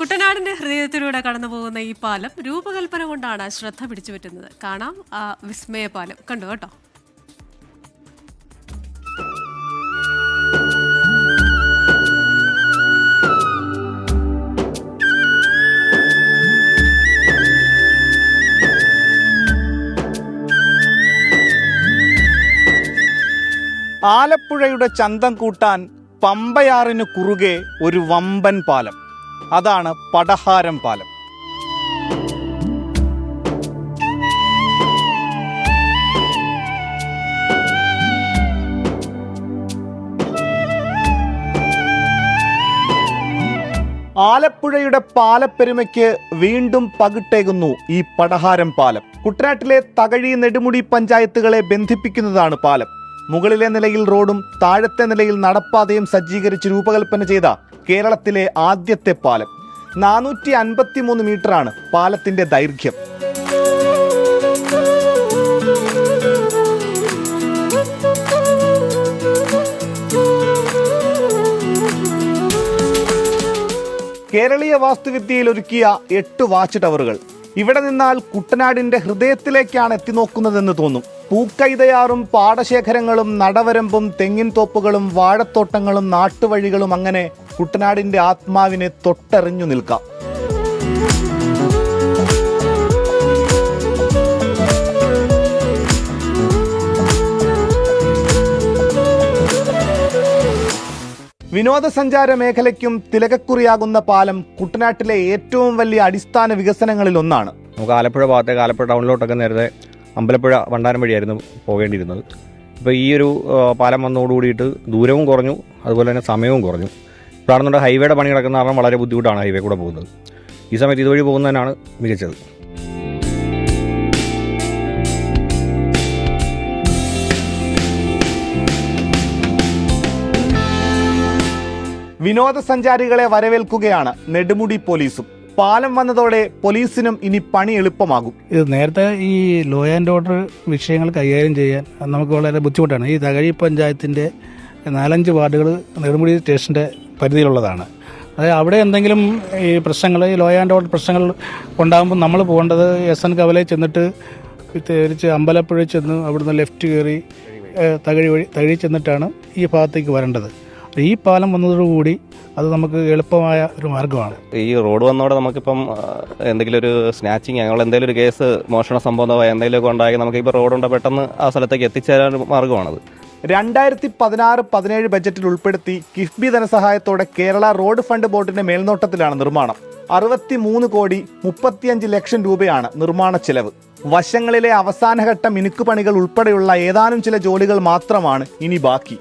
കുട്ടനാടിന്റെ ഹൃദയത്തിലൂടെ കടന്നു പോകുന്ന ഈ പാലം രൂപകൽപ്പന കൊണ്ടാണ് ശ്രദ്ധ പിടിച്ചുപറ്റുന്നത്. കാണാം ആ വിസ്മയ പാലം. കണ്ടു കേട്ടോ. ആലപ്പുഴയുടെ ചന്തം കൂട്ടാൻ പമ്പയാറിന് കുറുകെ ഒരു വമ്പൻ പാലം. അതാണ് പടഹാരം പാലം. ആലപ്പുഴയുടെ പാലപ്പെരുമയ്ക്ക് വീണ്ടും പകിട്ടേകുന്നു ഈ പടഹാരം പാലം. കുട്ടനാട്ടിലെ തകഴി, നെടുമുടി പഞ്ചായത്തുകളെ ബന്ധിപ്പിക്കുന്നതാണ് പാലം. മുകളിലെ നിലയിൽ റോഡും താഴത്തെ നിലയിൽ നടപ്പാതയും സജ്ജീകരിച്ച് രൂപകൽപ്പന ചെയ്ത കേരളത്തിലെ ആദ്യത്തെ പാലം. 453 മീറ്ററാണ് പാലത്തിന്റെ ദൈർഘ്യം. കേരളീയ വാസ്തുവിദ്യയിൽ ഒരുക്കിയ 8 വാച്ച് ടവറുകൾ. ഇവിടെ നിന്നാൽ കുട്ടനാടിന്റെ ഹൃദയത്തിലേക്കാണ് എത്തിനോക്കുന്നതെന്ന് തോന്നും. പൂക്കൈതയാറും പാടശേഖരങ്ങളും നടവരമ്പും തെങ്ങിൻ തോപ്പുകളും വാഴത്തോട്ടങ്ങളും നാട്ടുവഴികളും, അങ്ങനെ കുട്ടനാടിന്റെ ആത്മാവിനെ തൊട്ടെറിഞ്ഞു നിൽക്കാം. വിനോദസഞ്ചാര മേഖലയ്ക്കും തിലകക്കുറിയാകുന്ന പാലം കുട്ടനാട്ടിലെ ഏറ്റവും വലിയ അടിസ്ഥാന വികസനങ്ങളിൽ ഒന്നാണ്. നമുക്ക് ആലപ്പുഴ ഭാഗത്തേക്ക്, ആലപ്പുഴ ടൗണിലോട്ടൊക്കെ നേരത്തെ അമ്പലപ്പുഴ വണ്ടാനം വഴിയായിരുന്നു പോകേണ്ടിയിരുന്നത്. ഇപ്പോൾ ഈ ഒരു പാലം വന്നതോടുകൂടിയിട്ട് ദൂരവും കുറഞ്ഞു, അതുപോലെ തന്നെ സമയവും കുറഞ്ഞു. ഇപ്പോഴാണെന്നുണ്ടെങ്കിൽ ഹൈവേയുടെ പണി കിടക്കുന്ന കാരണം വളരെ ബുദ്ധിമുട്ടാണ് ഹൈവേ കൂടെ പോകുന്നത്. ഈ സമയത്ത് ഇതുവഴി പോകുന്നതിനാണ് മികച്ചത്. വിനോദസഞ്ചാരികളെ വരവേൽക്കുകയാണ് നെടുമുടി പോലീസും. പാലം വന്നതോടെ പോലീസിനും ഇനി പണി എളുപ്പമാകും. ഇത് നേരത്തെ ഈ ലോ ആൻഡ് ഓർഡർ വിഷയങ്ങൾ കൈകാര്യം ചെയ്യാൻ നമുക്ക് വളരെ ബുദ്ധിമുട്ടാണ്. ഈ തകഴി പഞ്ചായത്തിൻ്റെ 4-5 വാർഡുകൾ നെടുമുടി സ്റ്റേഷൻ്റെ പരിധിയിലുള്ളതാണ്. അതായത് അവിടെ എന്തെങ്കിലും ഈ പ്രശ്നങ്ങൾ, ഈ ലോ ആൻഡ് ഓർഡർ പ്രശ്നങ്ങൾ ഉണ്ടാകുമ്പോൾ നമ്മൾ പോകേണ്ടത് SN കവലയിൽ ചെന്നിട്ട് തിരിച്ച് അമ്പലപ്പുഴ ചെന്ന് അവിടുന്ന് ലെഫ്റ്റ് കയറി തകഴി ചെന്നിട്ടാണ് ഈ ഭാഗത്തേക്ക് വരേണ്ടത്. ഈ പാലം വന്നതോടുകൂടി അത് നമുക്ക് എളുപ്പമായ ഒരു മാർഗ്ഗമാണ്. ഈ റോഡ് വന്നതോടെ നമുക്കിപ്പം എന്തെങ്കിലും ഒരു സ്നാച്ചിങ്, അങ്ങനെയുള്ള എന്തെങ്കിലും ഒരു കേസ്, മോഷണ സംഭവമോ എന്തെങ്കിലുമൊക്കെ ഉണ്ടായി നമുക്കിപ്പോൾ റോഡുണ്ട് പെട്ടെന്ന് ആ സ്ഥലത്തേക്ക് എത്തിച്ചേരാൻ മാർഗ്ഗമാണത്. 2016-17 ബജറ്റിൽ ഉൾപ്പെടുത്തി കിഫ്ബി ധനസഹായത്തോടെ കേരള റോഡ് ഫണ്ട് ബോർഡിന്റെ മേൽനോട്ടത്തിലാണ് നിർമ്മാണം. 63,35 ലക്ഷം രൂപയാണ് നിർമ്മാണ ചെലവ്. വശങ്ങളിലെ അവസാനഘട്ട മിനുക്കുപണികൾ ഉൾപ്പെടെയുള്ള ഏതാനും ചില ജോലികൾ മാത്രമാണ് ഇനി ബാക്കി.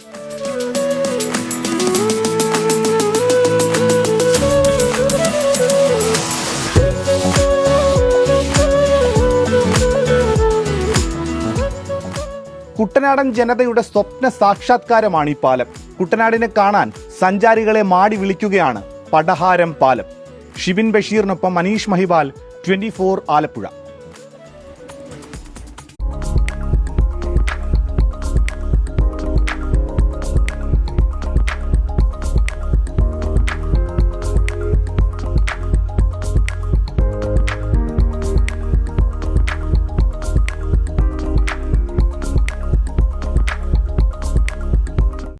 കുട്ടനാടൻ ജനതയുടെ സ്വപ്ന സാക്ഷാത്കാരമാണ് ഈ പാലം. കുട്ടനാടിനെ കാണാൻ സഞ്ചാരികളെ മാടി വിളിക്കുകയാണ് പടഹാരം പാലം. ഷിബിൻ ബഷീറിനൊപ്പം മനീഷ് മഹിബാൽ, 24 ആലപ്പുഴ.